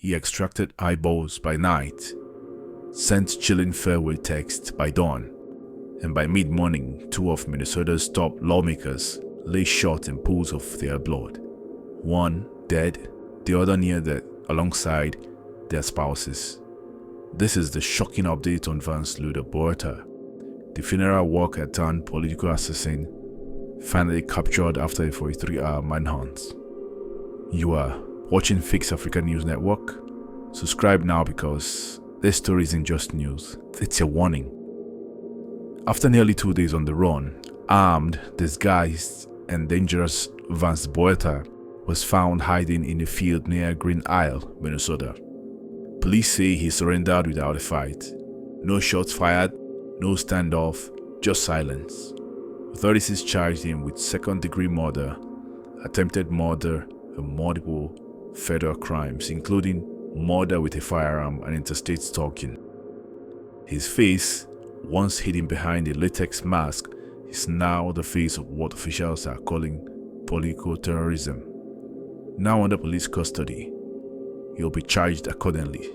he extracted eyeballs by night, sent chilling farewell texts by dawn, and by mid-morning, 2 of Minnesota's top lawmakers lay shot in pools of their blood. One dead, the other near death alongside their spouses. This is the shocking update on Vance Luther Boelter, the funeral worker turned political assassin, finally captured after a 43-hour manhunt. You are watching Fix Africa News Network. Subscribe now because this story isn't just news, it's a warning. After nearly 2 days on the run, armed, disguised, and dangerous Vance Boelter was found hiding in a field near Green Isle, Minnesota. Police say he surrendered without a fight. No shots fired, no standoff, just silence. Authorities charged him with second-degree murder, attempted murder, and multiple federal crimes, including murder with a firearm and interstate stalking. His face, once hidden behind a latex mask, is now the face of what officials are calling political terrorism. Now under police custody, he'll be charged accordingly.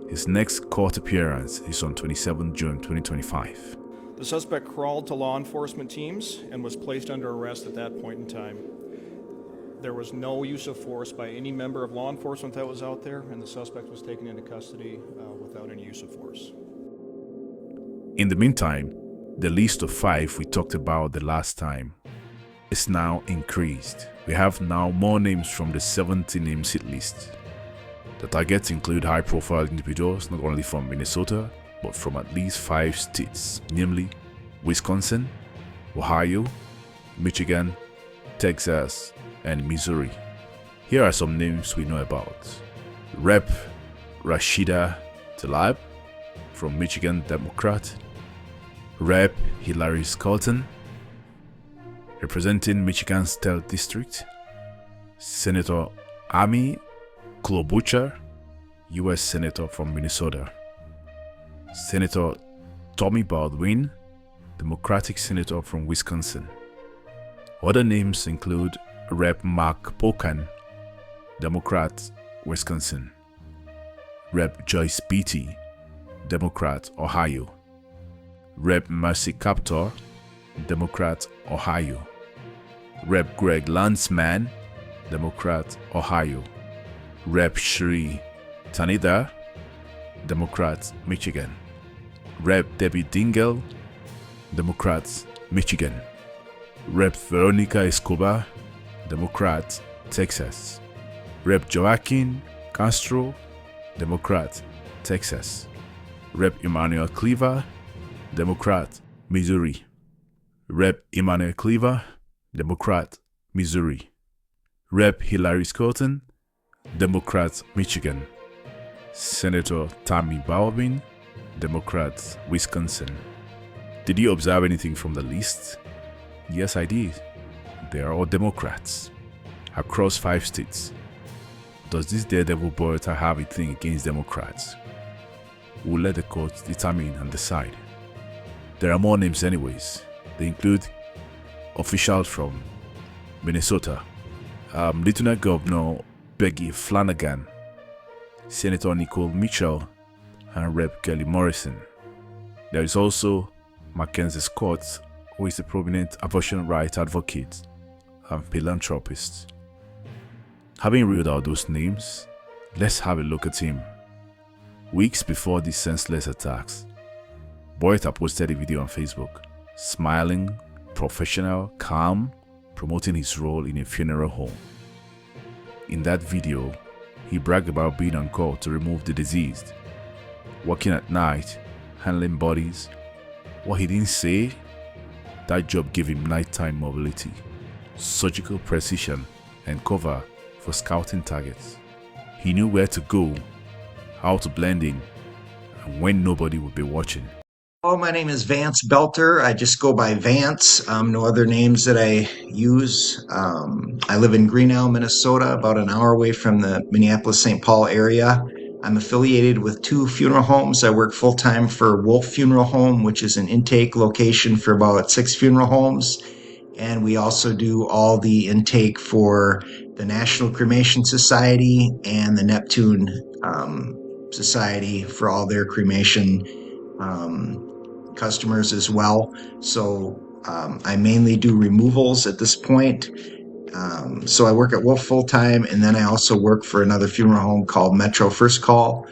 His next court appearance is on 27 June 2025. The suspect crawled to law enforcement teams and was placed under arrest at that point in time. There was no use of force by any member of law enforcement that was out there, and the suspect was taken into custody without any use of force. In the meantime, the list of 5 we talked about the last time is now increased. We have now more names from the 70 names hit list. The targets include high-profile individuals not only from Minnesota, but from at least 5 states, namely Wisconsin, Ohio, Michigan, Texas, and Missouri. Here are some names we know about. Rep. Rashida Tlaib from Michigan Democrat. Rep. Hillary Scholten, representing Michigan's 3rd District. Senator Amy Klobuchar, U.S. Senator from Minnesota. Senator Tommy Baldwin, Democratic Senator from Wisconsin. Other names include Rep. Mark Pocan, Democrat, Wisconsin. Rep. Joyce Beatty, Democrat, Ohio. Rep. Mercy Kaptur, Democrat, Ohio. Rep. Greg Landsman, Democrat, Ohio. Rep. Shri Tanida, Democrat, Michigan. Rep. Debbie Dingell, Democrat, Michigan. Rep. Veronica Escobar, Democrat, Texas. Rep. Joaquin Castro, Democrat, Texas. Rep. Emmanuel Cleaver, Democrat, Missouri. Rep. Emmanuel Cleaver, Democrat, Missouri. Rep. Hillary Scholten, Democrat, Michigan. Senator Tammy Baldwin, Democrat, Wisconsin. Did you observe anything from the list? Yes, I did. They are all Democrats across 5 states. Does this daredevil Boelter have a thing against Democrats? We'll let the courts determine and decide. There are more names anyways. They include officials from Minnesota, Lieutenant Governor Peggy Flanagan, Senator Nicole Mitchell, and Rep. Kelly Morrison. There is also Mackenzie Scott, who is a prominent abortion rights advocate and philanthropist. Having read out those names, let's have a look at him. Weeks before these senseless attacks, Boelter posted a video on Facebook, smiling, professional, calm, promoting his role in a funeral home. In that video, he bragged about being on call to remove the deceased, working at night, handling bodies. What he didn't say, that job gave him nighttime mobility, surgical precision, and cover for scouting targets. He knew where to go, how to blend in, and when nobody would be watching. Hello, my name is Vance Boelter. I just go by Vance. No other names that I use. I live in Green Isle, Minnesota, about an hour away from the Minneapolis-St. Paul area. I'm affiliated with 2 funeral homes. I work full-time for Wolf Funeral Home, which is an intake location for about 6 funeral homes. And we also do all the intake for the National Cremation Society and the Neptune Society for all their cremation customers as well. So I mainly do removals at this point. So I work at Wolf full time, and then I also work for another funeral home called Metro First Call,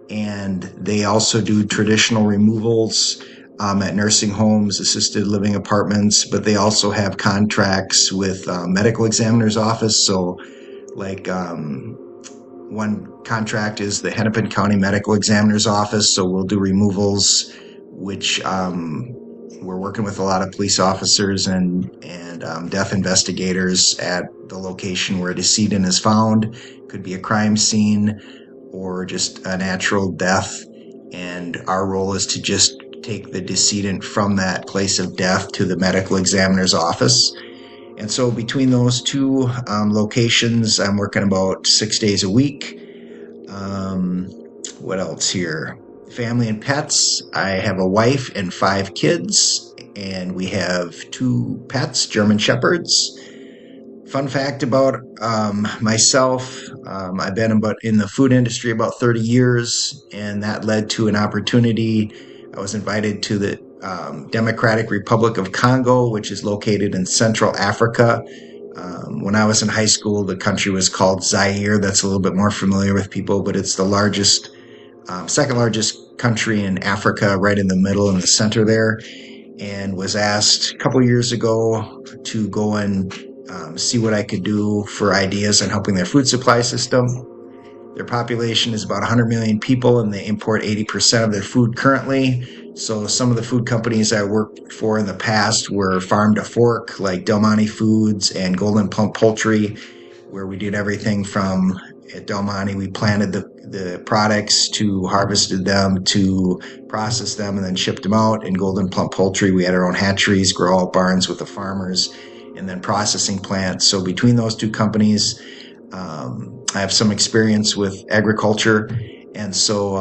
and they also do traditional removals at nursing homes, assisted living apartments, but they also have contracts with medical examiner's office. So like one contract is the Hennepin County Medical Examiner's Office, so we'll do removals, which we're working with a lot of police officers and death investigators at the location where a decedent is found. Could be a crime scene or just a natural death, and our role is to just take the decedent from that place of death to the medical examiner's office. And so between those two locations, I'm working about 6 days a week. What else here? Family and pets. I have a wife and 5 kids, and we have 2 pets, German Shepherds. Fun fact about myself, I've been in the food industry about 30 years, and that led to an opportunity. I was invited to the Democratic Republic of Congo, which is located in Central Africa. When I was in high school, the country was called Zaire. That's a little bit more familiar with people, but it's the largest, second largest country in Africa, right in the middle in the center there, and was asked a couple years ago to go and see what I could do for ideas on helping their food supply system. Their population is about 100 million people, and they import 80% of their food currently. So some of the food companies I worked for in the past were Farm to Fork, like Del Monte Foods and Golden Plump Poultry, where we did everything from, at Del Monte, we planted the products to harvested them to process them and then shipped them out. In Golden Plump Poultry, we had our own hatcheries, grow out barns with the farmers, and then processing plants. So between those two companies, I have some experience with agriculture. And so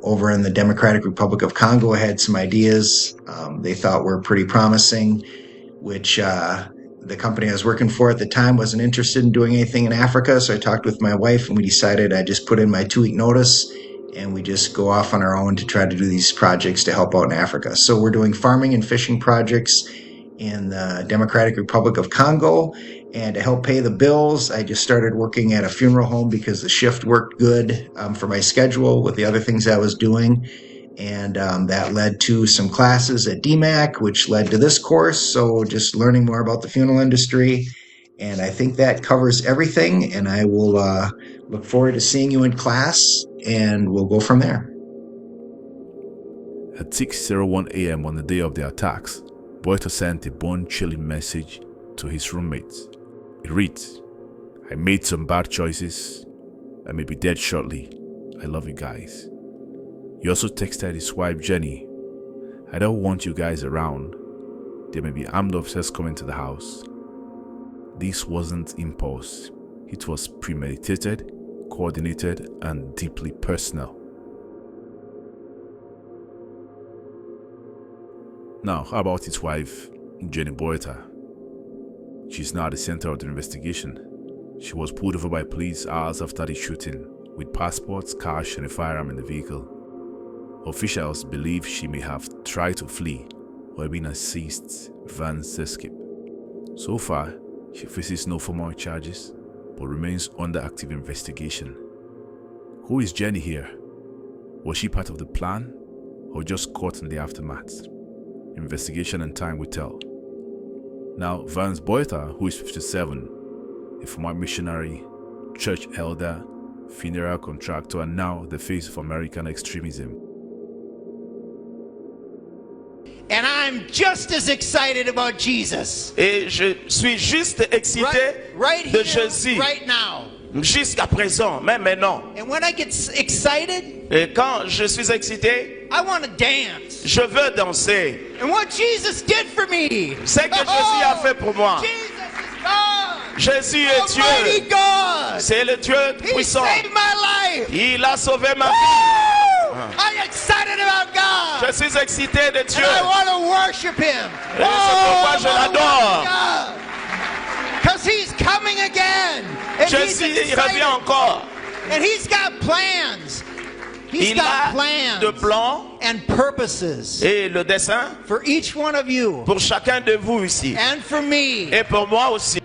over in the Democratic Republic of Congo, I had some ideas they thought were pretty promising, which the company I was working for at the time wasn't interested in doing anything in Africa. So I talked with my wife, and we decided I just put in my 2-week notice, and we just go off on our own to try to do these projects to help out in Africa. So we're doing farming and fishing projects in the Democratic Republic of Congo. And to help pay the bills, I just started working at a funeral home because the shift worked good for my schedule with the other things I was doing. And that led to some classes at DMAC, which led to this course. So just learning more about the funeral industry. And I think that covers everything. And I will look forward to seeing you in class, and we'll go from there. At 6:01 a.m. on the day of the attacks, Boelter sent a bone-chilling message to his roommates. It reads, "I made some bad choices. I may be dead shortly. I love you guys." He also texted his wife Jenny, "I don't want you guys around. There may be armed officers coming to the house." This wasn't impulse. It was premeditated, coordinated, and deeply personal. Now, how about his wife, Jenny Boelter? She's now at the center of the investigation. She was pulled over by police hours after the shooting, with passports, cash, and a firearm in the vehicle. Officials believe she may have tried to flee or been assist Vance's escape. So far, she faces no formal charges, but remains under active investigation. Who is Jenny here? Was she part of the plan, or just caught in the aftermath? Investigation and time will tell. Now, Vance Boelter, who is 57, a former missionary, church elder, funeral contractor, and now the face of American extremism. And I'm just as excited about Jesus. Et je suis juste excité Right de here, Jésus. right now. Jusqu'à présent, même maintenant. And when I get excited, Et quand je suis excité, I want to dance. je veux danser. And what Jesus did for me. Ce que Jésus a fait pour moi. Jesus is God. Jésus est Almighty Dieu. God. C'est le Dieu He puissant. saved my life. Il a sauvé ma vie. Woo! I'm excited about God. Je suis excité de And Dieu. I want to worship Him. Et c'est pourquoi je l'adore. Because He's coming again. And Il revient encore. And He's got plans. He's Il got a plans de plans and purposes et le dessein for each one of you pour chacun de vous ici. and for me. Et pour moi aussi.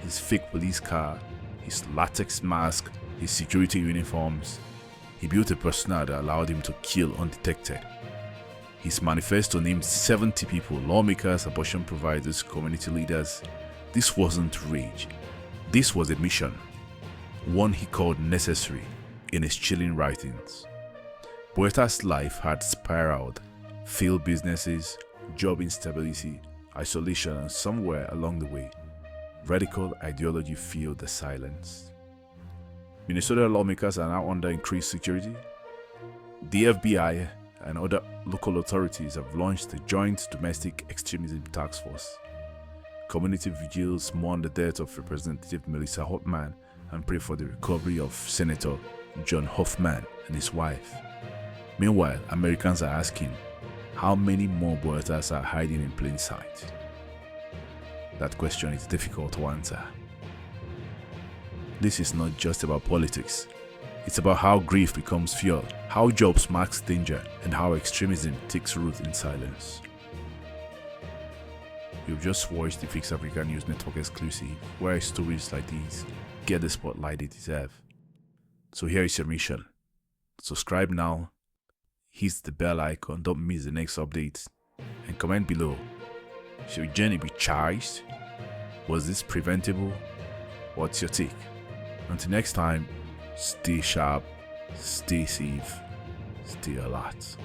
His fake police car, his latex mask, his security uniforms. He built a persona that allowed him to kill undetected. His manifesto named 70 people, lawmakers, abortion providers, community leaders. This wasn't rage. This was a mission, one he called necessary in his chilling writings. Boelter's life had spiraled, failed businesses, job instability, isolation, and somewhere along the way, radical ideology filled the silence. Minnesota lawmakers are now under increased security. The FBI and other local authorities have launched the Joint Domestic Extremism Task Force. Community vigils mourn the death of Representative Melissa Hoffman and pray for the recovery of Senator John Hoffman and his wife. Meanwhile, Americans are asking, how many more Boelters are hiding in plain sight? That question is difficult to answer. This is not just about politics. It's about how grief becomes fuel, how jobs marks danger, and how extremism takes root in silence. You've just watched the Fix Africa News Network exclusive, where stories like these get the spotlight they deserve. So here is your mission. Subscribe now, hit the bell icon, don't miss the next update, and comment below. Should your journey be charged? Was this preventable? What's your take? Until next time, stay sharp, stay safe, stay alert.